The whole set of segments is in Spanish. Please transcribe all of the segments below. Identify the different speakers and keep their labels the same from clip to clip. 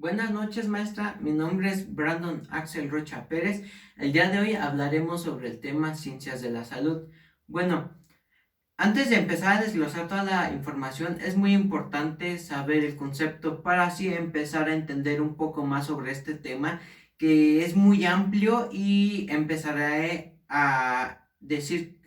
Speaker 1: Buenas noches, maestra. Mi nombre es Brandon Axel Rocha Pérez. El día de hoy hablaremos sobre el tema ciencias de la salud. Bueno, antes de empezar a desglosar toda la información, es muy importante saber el concepto para así empezar a entender un poco más sobre este tema, que es muy amplio, y empezaré a decir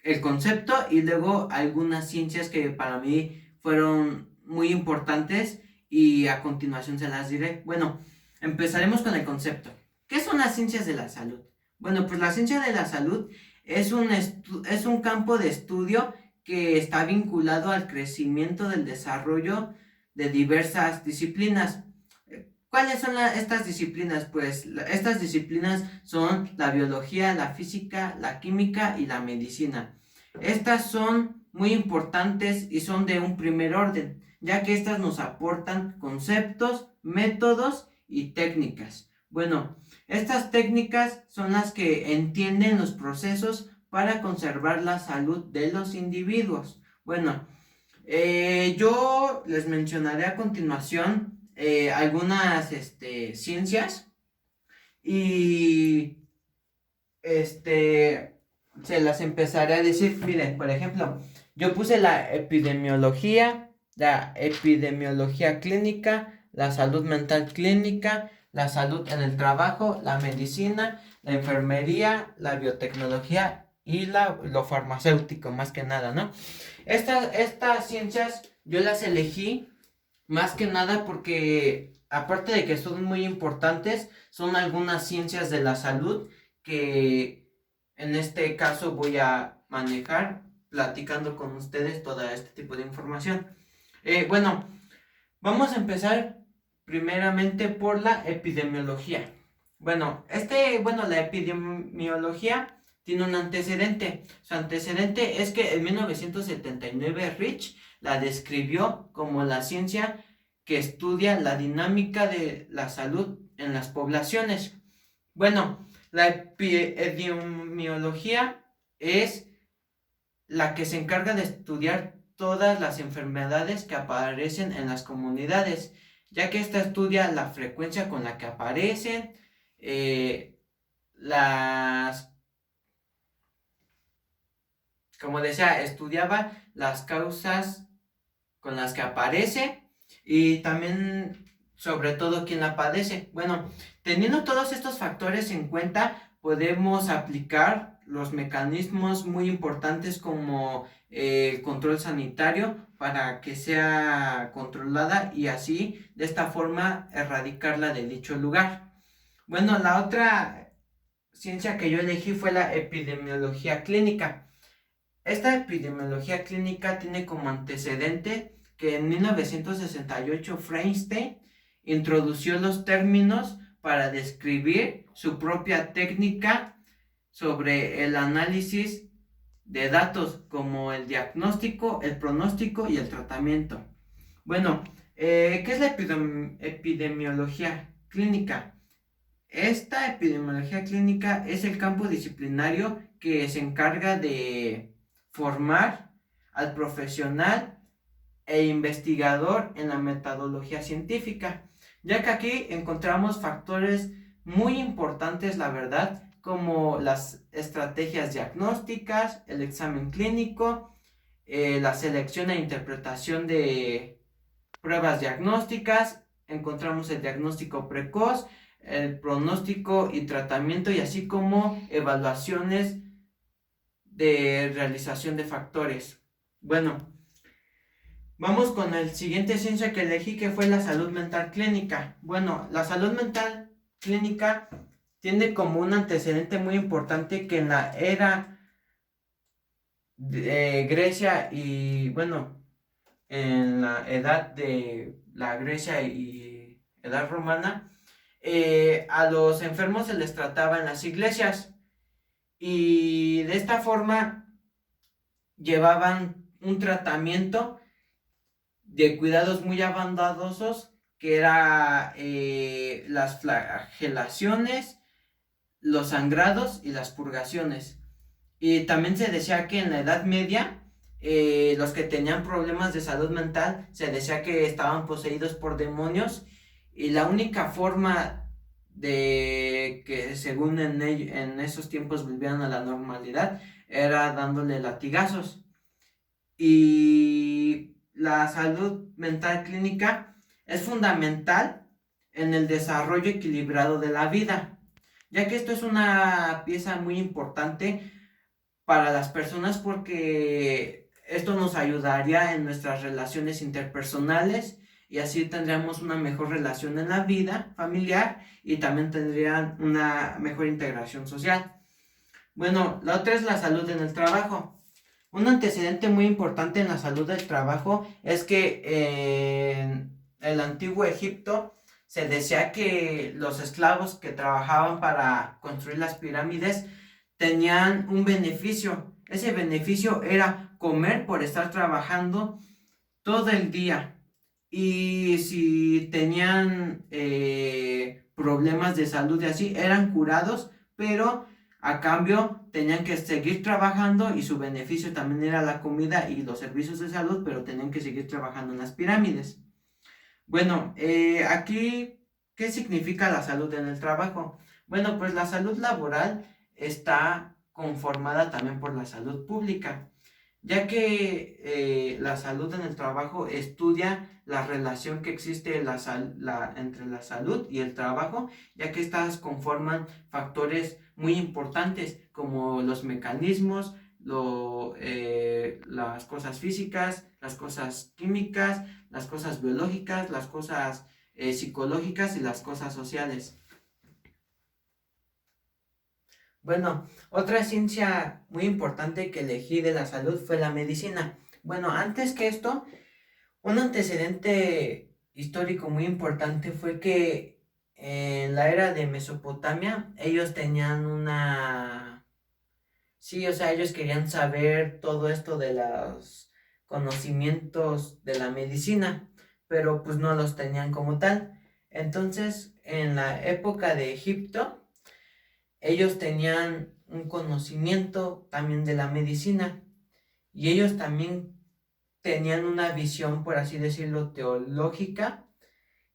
Speaker 1: el concepto y luego algunas ciencias que para mí fueron muy importantes y a continuación se las diré. Bueno, empezaremos con el concepto. ¿Qué son las ciencias de la salud? Bueno, pues la ciencia de la salud es un campo de estudio que está vinculado al crecimiento del desarrollo de diversas disciplinas. ¿Cuáles son estas disciplinas? Pues estas disciplinas son la biología, la física, la química y la medicina. Estas son muy importantes y son de un primer orden, ya que estas nos aportan conceptos, métodos y técnicas. Bueno, estas técnicas son las que entienden los procesos para conservar la salud de los individuos. Bueno, yo les mencionaré a continuación algunas ciencias y se las empezaré a decir. Miren, por ejemplo, yo puse la epidemiología clínica, la salud mental clínica, la salud en el trabajo, la medicina, la enfermería, la biotecnología y lo farmacéutico, más que nada, ¿no? Estas ciencias yo las elegí más que nada porque, aparte de que son muy importantes, son algunas ciencias de la salud que en este caso voy a manejar platicando con ustedes todo este tipo de información. Bueno, vamos a empezar primeramente por la epidemiología. La epidemiología tiene un antecedente. Su antecedente es que en 1979 Rich la describió como la ciencia que estudia la dinámica de la salud en las poblaciones. Bueno, la epidemiología es la que se encarga de estudiar todas las enfermedades que aparecen en las comunidades, ya que esta estudia la frecuencia con la que aparecen, las, como decía, estudiaba las causas con las que aparece y también sobre todo quién la padece. Bueno, teniendo todos estos factores en cuenta, podemos aplicar los mecanismos muy importantes como el control sanitario para que sea controlada y así de esta forma erradicarla de dicho lugar. Bueno, la otra ciencia que yo elegí fue la epidemiología clínica. Esta epidemiología clínica tiene como antecedente que en 1968 Feinstein introdució los términos para describir su propia técnica sobre el análisis de datos como el diagnóstico, el pronóstico y el tratamiento. Bueno, ¿qué es la epidemiología clínica? Esta epidemiología clínica es el campo disciplinario que se encarga de formar al profesional e investigador en la metodología científica, ya que aquí encontramos factores muy importantes, la verdad, como las estrategias diagnósticas, el examen clínico, la selección e interpretación de pruebas diagnósticas, encontramos el diagnóstico precoz, el pronóstico y tratamiento, y así como evaluaciones de realización de factores. Bueno, vamos con el siguiente ciencia que elegí, que fue la salud mental clínica. Bueno, la salud mental clínica tiene como un antecedente muy importante que en la era de Grecia y, bueno, en la edad de la Grecia y edad romana, a los enfermos se les trataba en las iglesias y de esta forma llevaban un tratamiento de cuidados muy abandonosos, que era las flagelaciones, los sangrados y las purgaciones. Y también se decía que en la Edad Media los que tenían problemas de salud mental se decía que estaban poseídos por demonios y la única forma de que según en esos tiempos volvieran a la normalidad era dándole latigazos. Y la salud mental clínica es fundamental en el desarrollo equilibrado de la vida, ya que esto es una pieza muy importante para las personas porque esto nos ayudaría en nuestras relaciones interpersonales y así tendríamos una mejor relación en la vida familiar y también tendrían una mejor integración social. Bueno, la otra es la salud en el trabajo. Un antecedente muy importante en la salud del trabajo es que en el antiguo Egipto se decía que los esclavos que trabajaban para construir las pirámides tenían un beneficio. Ese beneficio era comer por estar trabajando todo el día. Y si tenían problemas de salud y así, eran curados, pero a cambio tenían que seguir trabajando y su beneficio también era la comida y los servicios de salud, pero tenían que seguir trabajando en las pirámides. Bueno, aquí, ¿qué significa la salud en el trabajo? Bueno, pues la salud laboral está conformada también por la salud pública, ya que la salud en el trabajo estudia la relación que existe entre la salud y el trabajo, ya que estas conforman factores muy importantes como los mecanismos, las cosas físicas, las cosas químicas, las cosas biológicas, las cosas psicológicas y las cosas sociales. Bueno, otra ciencia muy importante que elegí de la salud fue la medicina. Bueno, antes que esto, un antecedente histórico muy importante fue que en la era de Mesopotamia ellos tenían una... Sí, o sea, ellos querían saber todo esto de los conocimientos de la medicina, pero pues no los tenían como tal. Entonces, en la época de Egipto, ellos tenían un conocimiento también de la medicina y ellos también tenían una visión, por así decirlo, teológica,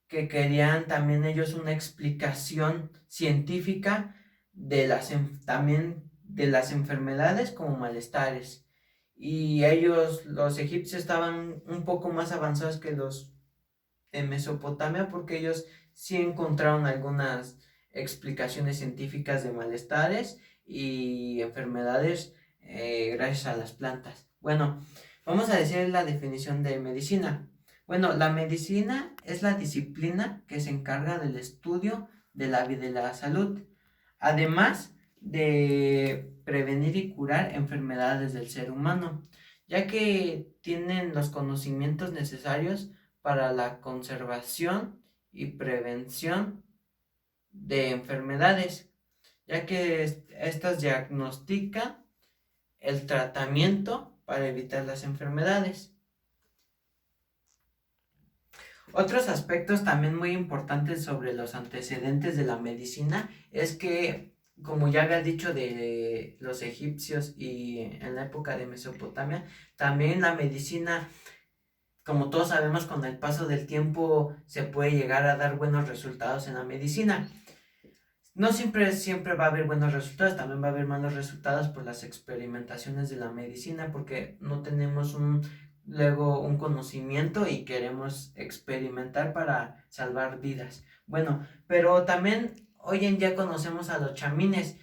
Speaker 1: que querían también ellos una explicación científica de también de las enfermedades como malestares. Y ellos, los egipcios, estaban un poco más avanzados que los de Mesopotamia porque ellos sí encontraron algunas explicaciones científicas de malestares y enfermedades gracias a las plantas. Bueno, vamos a decir la definición de medicina. Bueno, la medicina es la disciplina que se encarga del estudio de la vida y la salud, además de prevenir y curar enfermedades del ser humano, ya que tienen los conocimientos necesarios para la conservación y prevención de enfermedades, ya que estas diagnostican el tratamiento para evitar las enfermedades. Otros aspectos también muy importantes sobre los antecedentes de la medicina es que, como ya había dicho de los egipcios y en la época de Mesopotamia, también la medicina, como todos sabemos, con el paso del tiempo se puede llegar a dar buenos resultados en la medicina. No siempre va a haber buenos resultados, también va a haber malos resultados por las experimentaciones de la medicina, porque no tenemos luego un conocimiento y queremos experimentar para salvar vidas. Bueno, pero también hoy en día conocemos a los chamines,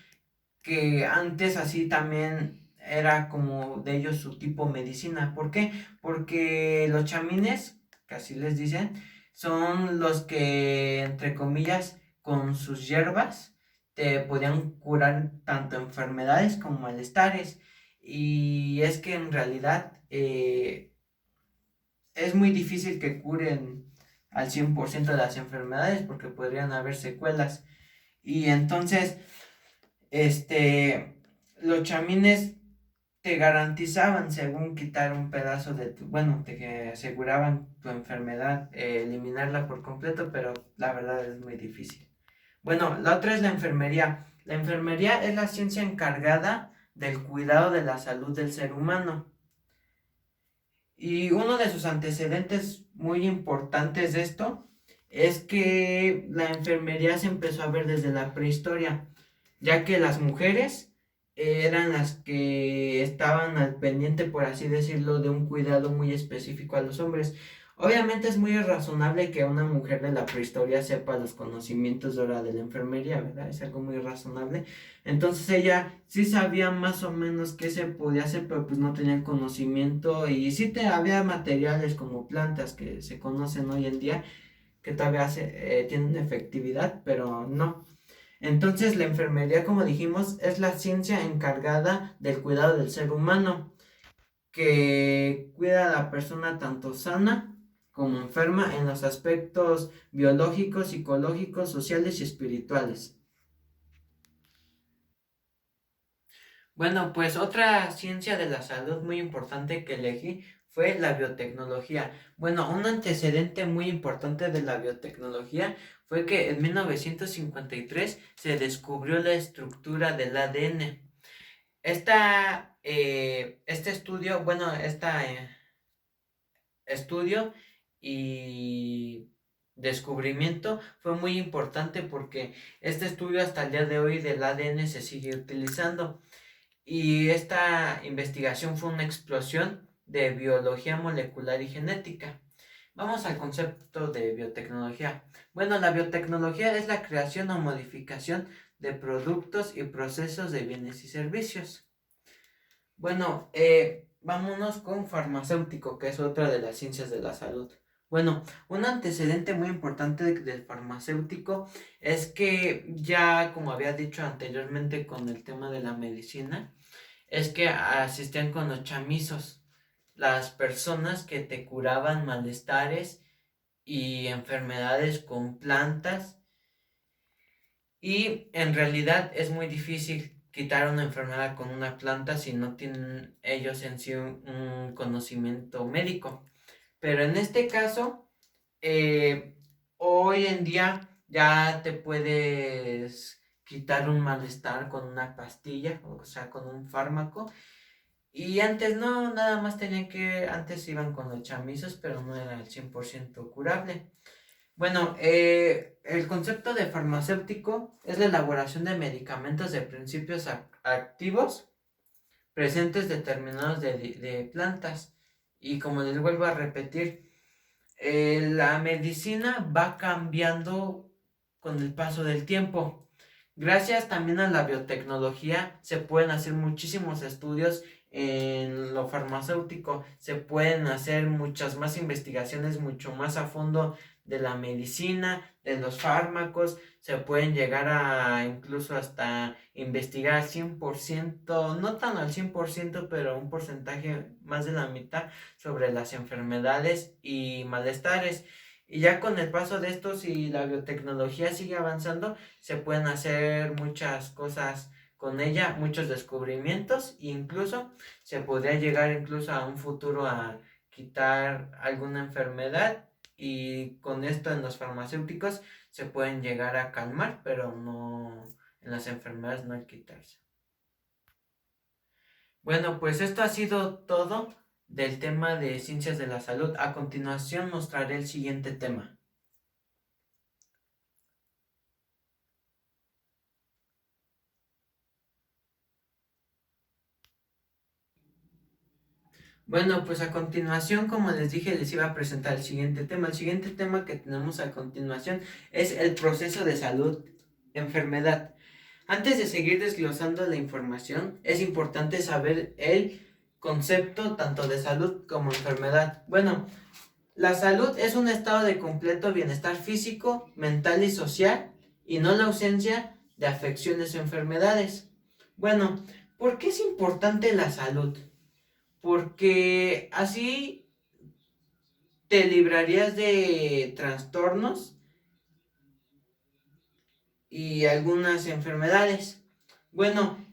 Speaker 1: que antes así también era como de ellos su tipo medicina. ¿Por qué? Porque los chamines, que así les dicen, son los que, entre comillas, con sus hierbas te podían curar tanto enfermedades como malestares. Y es que en realidad es muy difícil que curen al 100% de las enfermedades porque podrían haber secuelas. Y entonces, los chamines te garantizaban, según quitar un pedazo de bueno, te aseguraban tu enfermedad, eliminarla por completo, pero la verdad es muy difícil. Bueno, la otra es la enfermería. La enfermería es la ciencia encargada del cuidado de la salud del ser humano. Y uno de sus antecedentes muy importantes de esto es que la enfermería se empezó a ver desde la prehistoria, ya que las mujeres eran las que estaban al pendiente, por así decirlo, de un cuidado muy específico a los hombres. Obviamente es muy razonable que una mujer de la prehistoria sepa los conocimientos de ahora de la enfermería, ¿verdad? Es algo muy razonable. Entonces ella sí sabía más o menos qué se podía hacer, pero pues no tenía el conocimiento y sí había materiales como plantas que se conocen hoy en día que todavía tienen efectividad, pero no. Entonces la enfermería, como dijimos, es la ciencia encargada del cuidado del ser humano, que cuida a la persona tanto sana como enferma en los aspectos biológicos, psicológicos, sociales y espirituales. Bueno, pues otra ciencia de la salud muy importante que elegí fue la biotecnología. Bueno, un antecedente muy importante de la biotecnología fue que en 1953 se descubrió la estructura del ADN. Este estudio, bueno, estudio y descubrimiento fue muy importante porque este estudio hasta el día de hoy del ADN se sigue utilizando. Y esta investigación fue una explosión de biología molecular y genética. Vamos al concepto de biotecnología. Bueno, la biotecnología es la creación o modificación de productos y procesos de bienes y servicios. Bueno, vámonos con farmacéutico, que es otra de las ciencias de la salud. Bueno, un antecedente muy importante del farmacéutico es que ya, como había dicho anteriormente con el tema de la medicina, es que asistían con los chamizos, las personas que te curaban malestares y enfermedades con plantas. Y en realidad es muy difícil quitar una enfermedad con una planta si no tienen ellos en sí un conocimiento médico. Pero en este caso, eh, hoy en día ya te puedes quitar un malestar con una pastilla, o sea, con un fármaco. Y antes no, nada más tenían antes iban con los chamizos, pero no era al 100% curable. Bueno, el concepto de farmacéutico es la elaboración de medicamentos de principios activos presentes determinados de plantas. Y como les vuelvo a repetir, la medicina va cambiando con el paso del tiempo. Gracias también a la biotecnología se pueden hacer muchísimos estudios en lo farmacéutico, se pueden hacer muchas más investigaciones mucho más a fondo de la medicina, de los fármacos, se pueden llegar a incluso hasta investigar al 100%, no tan al 100%, pero un porcentaje más de la mitad sobre las enfermedades y malestares. Y ya con el paso de estos y la biotecnología sigue avanzando, se pueden hacer muchas cosas con ella, muchos descubrimientos, e incluso se podría llegar incluso a un futuro a quitar alguna enfermedad y con esto en los farmacéuticos se pueden llegar a calmar, pero no en las enfermedades no al quitarse. Bueno, pues esto ha sido todo del tema de ciencias de la salud. A continuación mostraré el siguiente tema. Bueno, pues a continuación, como les dije, les iba a presentar el siguiente tema. El siguiente tema que tenemos a continuación es el proceso de salud, enfermedad. Antes de seguir desglosando la información, es importante saber el concepto tanto de salud como enfermedad. Bueno, la salud es un estado de completo bienestar físico, mental y social, y no la ausencia de afecciones o enfermedades. Bueno, ¿por qué es importante la salud? Porque así te librarías de trastornos y algunas enfermedades. Bueno,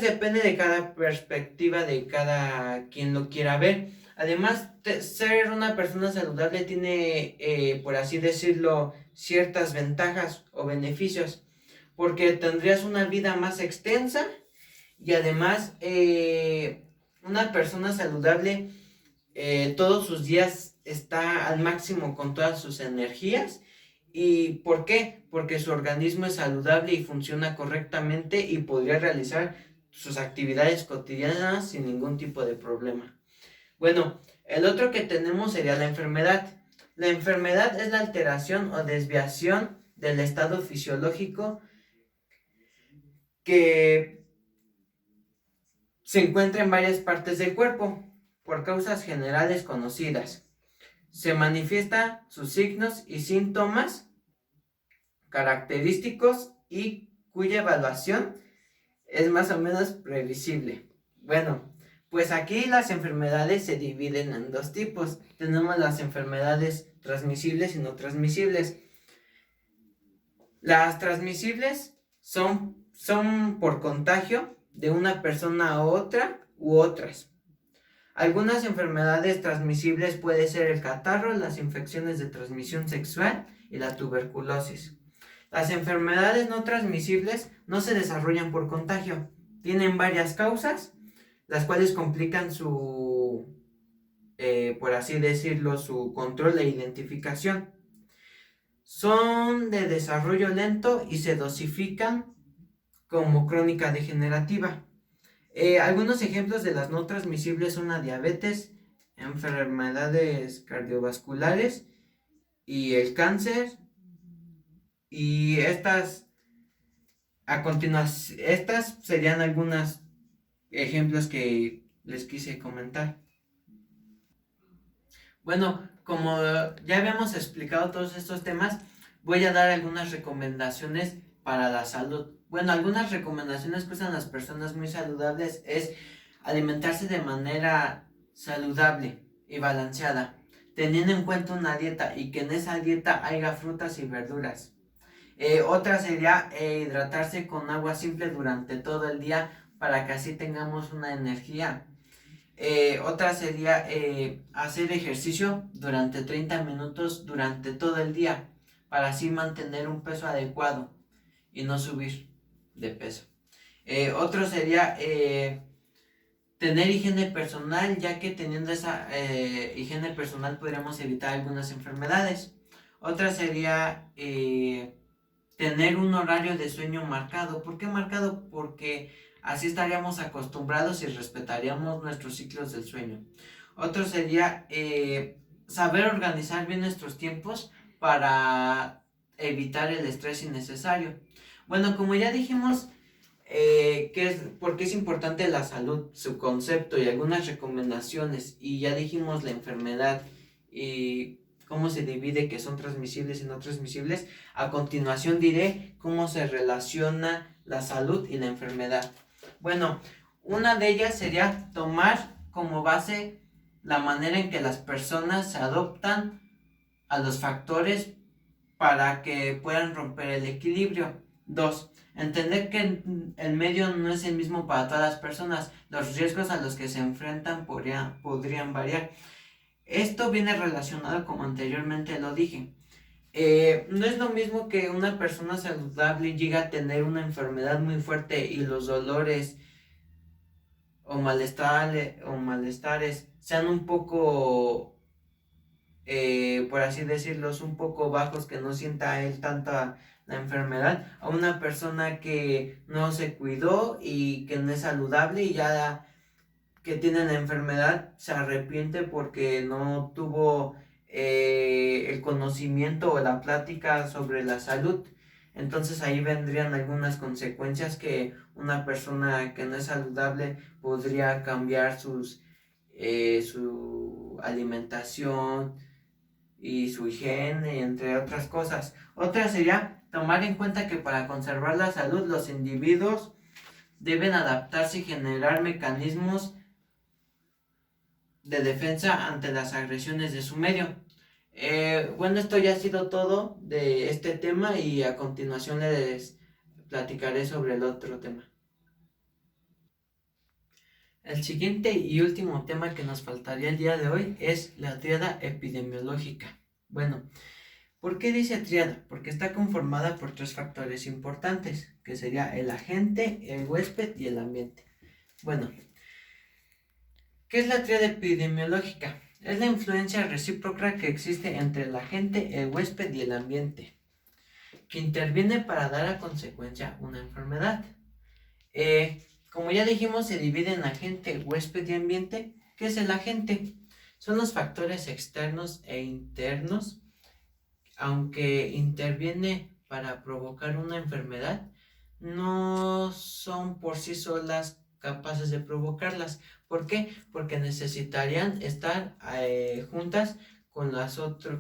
Speaker 1: depende de cada perspectiva, de cada quien lo quiera ver. Además, ser una persona saludable tiene, por así decirlo, ciertas ventajas o beneficios, porque tendrías una vida más extensa y además una persona saludable todos sus días está al máximo con todas sus energías ¿Y por qué? Porque su organismo es saludable y funciona correctamente y podría realizar sus actividades cotidianas sin ningún tipo de problema. Bueno, el otro que tenemos sería la enfermedad. La enfermedad es la alteración o desviación del estado fisiológico que se encuentra en varias partes del cuerpo por causas generales conocidas. Se manifiestan sus signos y síntomas característicos y cuya evaluación es más o menos previsible. Bueno, pues aquí las enfermedades se dividen en dos tipos. Tenemos las enfermedades transmisibles y no transmisibles. Las transmisibles son por contagio de una persona a otra u otras. Algunas enfermedades transmisibles pueden ser el catarro, las infecciones de transmisión sexual y la tuberculosis. Las enfermedades no transmisibles no se desarrollan por contagio. Tienen varias causas, las cuales complican por así decirlo, su control e identificación. Son de desarrollo lento y se dosifican como crónica degenerativa. Algunos ejemplos de las no transmisibles son la diabetes, enfermedades cardiovasculares y el cáncer. Y estas serían algunos ejemplos que les quise comentar. Bueno, como ya habíamos explicado todos estos temas, voy a dar algunas recomendaciones para la salud. Bueno, algunas recomendaciones que usan las personas muy saludables es alimentarse de manera saludable y balanceada, teniendo en cuenta una dieta y que en esa dieta haya frutas y verduras. Otra sería hidratarse con agua simple durante todo el día para que así tengamos una energía. Otra sería hacer ejercicio durante 30 minutos durante todo el día para así mantener un peso adecuado y no subir de peso. Otro sería tener higiene personal, ya que teniendo esa higiene personal podríamos evitar algunas enfermedades. Otra sería tener un horario de sueño marcado. ¿Por qué marcado? Porque así estaríamos acostumbrados y respetaríamos nuestros ciclos del sueño. Otro sería saber organizar bien nuestros tiempos para evitar el estrés innecesario. Bueno, como ya dijimos, por qué es importante la salud, su concepto y algunas recomendaciones, y ya dijimos la enfermedad y cómo se divide, que son transmisibles y no transmisibles. A continuación diré cómo se relaciona la salud y la enfermedad. Bueno, una de ellas sería tomar como base la manera en que las personas se adoptan a los factores para que puedan romper el equilibrio. 2. Entender que el medio no es el mismo para todas las personas. Los riesgos a los que se enfrentan podrían variar. Esto viene relacionado como anteriormente lo dije. No es lo mismo que una persona saludable llegue a tener una enfermedad muy fuerte y los dolores o malestares sean un poco, por así decirlo, un poco bajos, que no sienta él tanta la enfermedad, a una persona que no se cuidó y que no es saludable y ya que tiene la enfermedad se arrepiente porque no tuvo el conocimiento o la plática sobre la salud. Entonces ahí vendrían algunas consecuencias que una persona que no es saludable podría cambiar su alimentación y su higiene, entre otras cosas. Otra sería tomar en cuenta que para conservar la salud los individuos deben adaptarse y generar mecanismos de defensa ante las agresiones de su medio. Bueno, esto ya ha sido todo de este tema y a continuación les platicaré sobre el otro tema. El siguiente y último tema que nos faltaría el día de hoy es la tríada epidemiológica. Bueno, ¿por qué dice tríada? Porque está conformada por tres factores importantes, que sería el agente, el huésped y el ambiente. Bueno, ¿qué es la tríada epidemiológica? Es la influencia recíproca que existe entre el agente, el huésped y el ambiente. que interviene para dar a consecuencia una enfermedad. Como ya dijimos, se divide en agente, huésped y ambiente. ¿Qué es el agente? Son los factores externos e internos, aunque interviene para provocar una enfermedad, no son por sí solas capaces de provocarlas. ¿Por qué? Porque necesitarían estar juntas con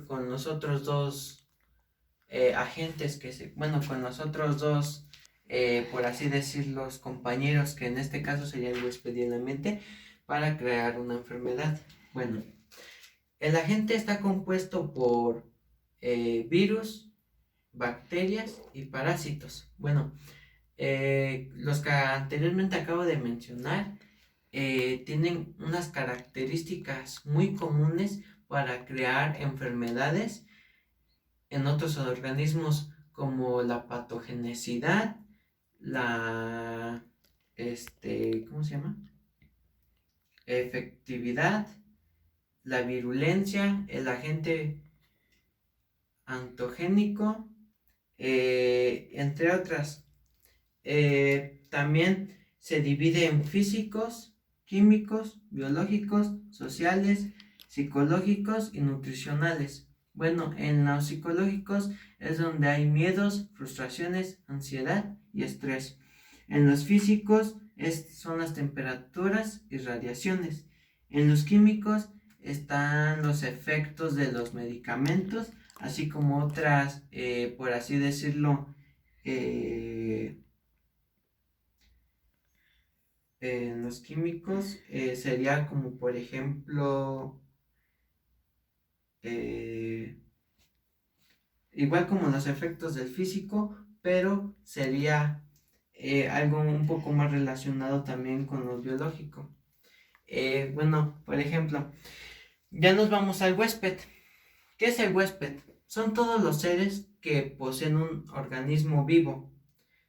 Speaker 1: con los otros dos agentes con los otros dos, por así decirlo, compañeros, que en este caso sería el huésped y el ambiente, para crear una enfermedad. Bueno, el agente está compuesto por virus, bacterias y parásitos. Bueno, los que anteriormente acabo de mencionar tienen unas características muy comunes para crear enfermedades en otros organismos, como la patogenicidad, la ¿cómo se llama? Efectividad, la virulencia, el agente antogénico, entre otras. También se divide en físicos, químicos, biológicos, sociales, psicológicos y nutricionales. Bueno, en los psicológicos es donde hay miedos, frustraciones, ansiedad y estrés. En los físicos son las temperaturas y radiaciones. En los químicos están los efectos de los medicamentos, así como otras, por así decirlo, en los químicos sería como por ejemplo, igual como los efectos del físico, pero sería algo un poco más relacionado también con lo biológico. Bueno, por ejemplo, ya nos vamos al huésped. ¿Qué es el huésped? Son todos los seres que poseen un organismo vivo.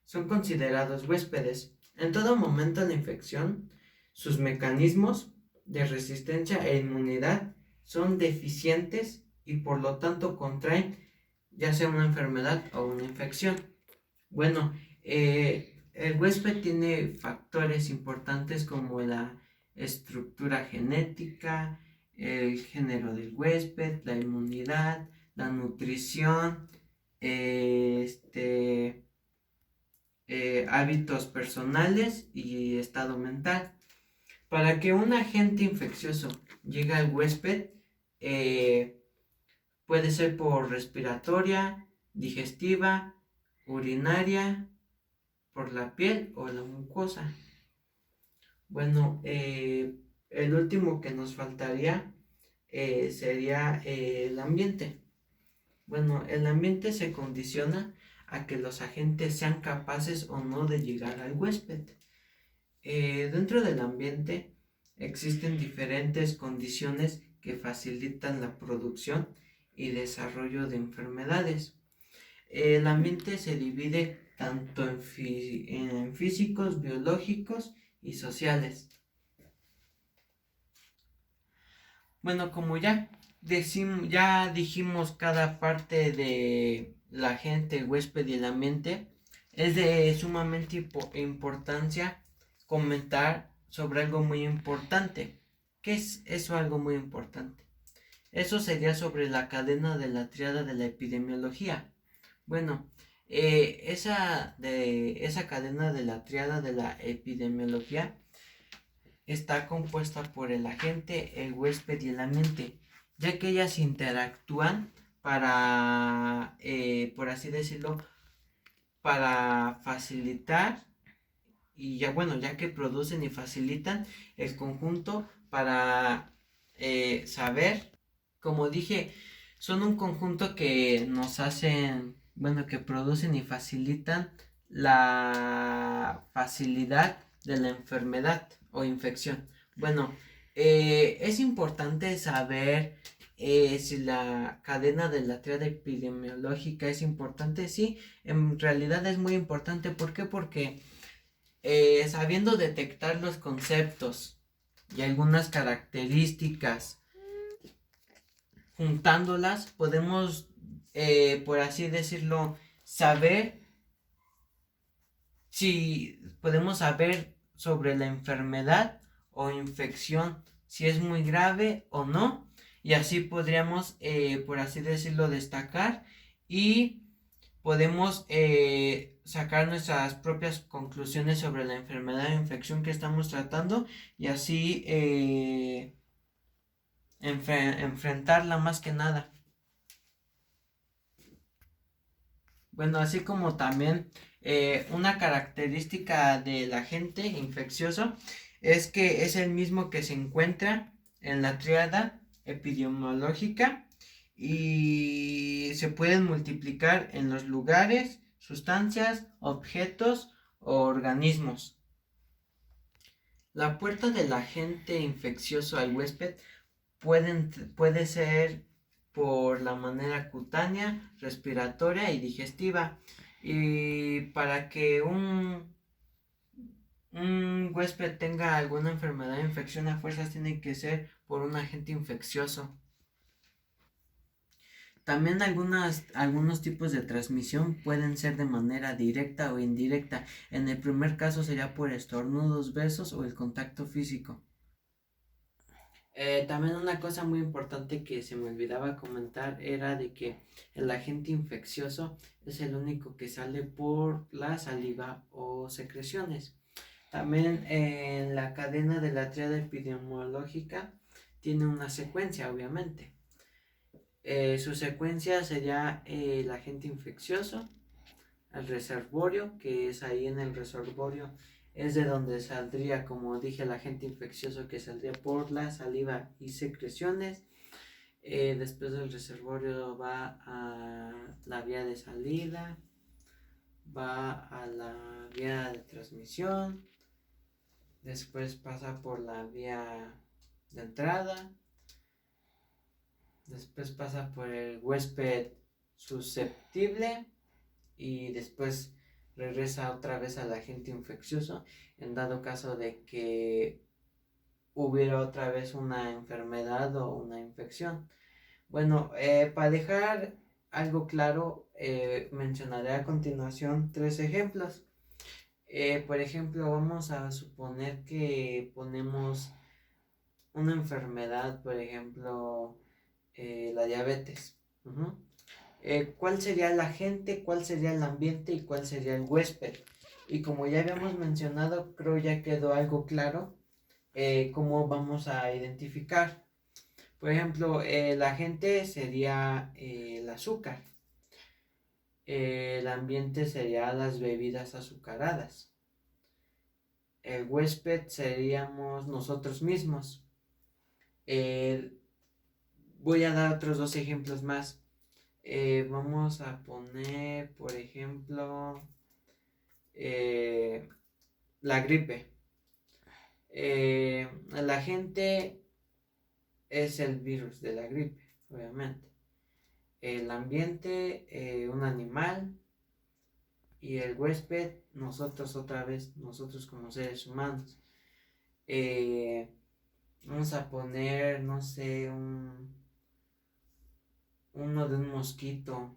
Speaker 1: Son considerados huéspedes. En todo momento la infección, sus mecanismos de resistencia e inmunidad son deficientes y por lo tanto contraen ya sea una enfermedad o una infección. Bueno, el huésped tiene factores importantes como la estructura genética, el género del huésped, la inmunidad, la nutrición, hábitos personales y estado mental. Para que un agente infeccioso llegue al huésped, puede ser por respiratoria, digestiva, urinaria, por la piel o la mucosa. Bueno, el último que nos faltaría sería el ambiente. Bueno, el ambiente se condiciona a que los agentes sean capaces o no de llegar al huésped. Dentro del ambiente existen diferentes condiciones que facilitan la producción y desarrollo de enfermedades. El ambiente se divide tanto en físicos, biológicos y sociales. Bueno, como ya dijimos cada parte de la gente, el huésped y el ambiente, es de sumamente importancia comentar sobre algo muy importante. ¿Qué es eso algo muy importante? Eso sería sobre la cadena de la triada de la epidemiología. Bueno, esa cadena de la triada de la epidemiología está compuesta por el agente, el huésped y el ambiente, ya que ellas interactúan para, por así decirlo, para facilitar y ya que producen y facilitan el conjunto para saber, como dije, son un conjunto que nos hacen, que producen y facilitan la facilidad de la enfermedad o infección. Bueno, es importante saber si la cadena de la triada epidemiológica es importante. Sí, en realidad es muy importante. ¿Por qué? Porque sabiendo detectar los conceptos y algunas características, juntándolas, podemos, por así decirlo, saber si podemos saber sobre la enfermedad o infección, si es muy grave o no, y así podríamos, por así decirlo, destacar y podemos sacar nuestras propias conclusiones sobre la enfermedad o infección que estamos tratando y así enfrentarla más que nada. Bueno, así como también una característica del agente infeccioso es que es el mismo que se encuentra en la tríada epidemiológica y se pueden multiplicar en los lugares, sustancias, objetos o organismos. La puerta del agente infeccioso al huésped puede ser por la manera cutánea, respiratoria y digestiva. Y para que un huésped tenga alguna enfermedad o infección, a fuerzas tiene que ser por un agente infeccioso. También algunos tipos de transmisión pueden ser de manera directa o indirecta. En el primer caso sería por estornudos, besos o el contacto físico. También una cosa muy importante que se me olvidaba comentar era de que el agente infeccioso es el único que sale por la saliva o secreciones. También en la cadena de la tríada epidemiológica tiene una secuencia, obviamente. Su secuencia sería el agente infeccioso, el reservorio, que es ahí en el reservorio, es de donde saldría, como dije, el agente infeccioso que saldría por la saliva y secreciones. Después del reservorio va a la vía de salida, va a la vía de transmisión, después pasa por la vía de entrada, después pasa por el huésped susceptible y después regresa otra vez al agente infeccioso en dado caso de que hubiera otra vez una enfermedad o una infección. Bueno, para dejar algo claro, mencionaré a continuación 3 ejemplos. Por ejemplo, vamos a suponer que ponemos una enfermedad, por ejemplo, la diabetes. ¿Cuál sería el agente, cuál sería el ambiente y cuál sería el huésped? Y como ya habíamos mencionado, creo ya quedó algo claro cómo vamos a identificar. Por ejemplo, el agente sería el azúcar. El ambiente sería las bebidas azucaradas. El huésped seríamos nosotros mismos. Voy a dar otros 2 ejemplos más. Vamos a poner, por ejemplo, la gripe. El agente es el virus de la gripe, obviamente. El ambiente, un animal. Y el huésped, nosotros otra vez, nosotros como seres humanos. Vamos a poner, no sé, uno de un mosquito.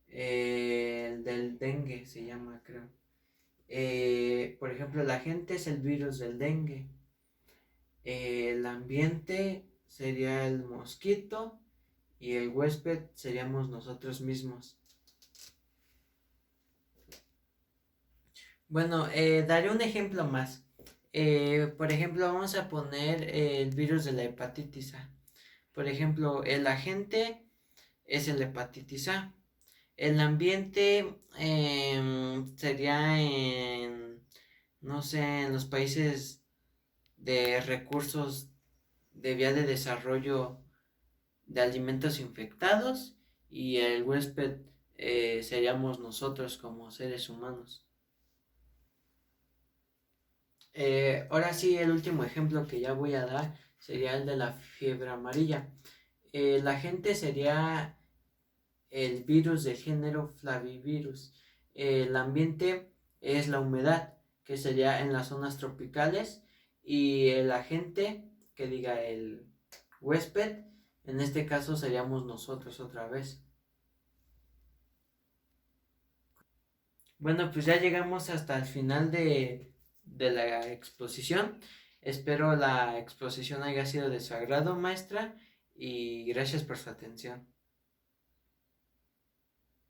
Speaker 1: El del dengue se llama, creo. Por ejemplo, el agente es el virus del dengue. El ambiente sería el mosquito y el huésped seríamos nosotros mismos. Bueno, daré un ejemplo más. Por ejemplo, vamos a poner el virus de la hepatitis A. Por ejemplo, el agente es el hepatitis A. El ambiente sería no sé, en los países de recursos de vía de desarrollo de alimentos infectados y el huésped seríamos nosotros como seres humanos. Ahora sí, el último ejemplo que ya voy a dar sería el de la fiebre amarilla. El agente sería el virus del género Flavivirus. El ambiente es la humedad, que sería en las zonas tropicales, y el agente, que diga el huésped, en este caso seríamos nosotros otra vez. Bueno, pues ya llegamos hasta el final de la exposición. Espero la exposición haya sido de su agrado, maestra, y gracias por su atención.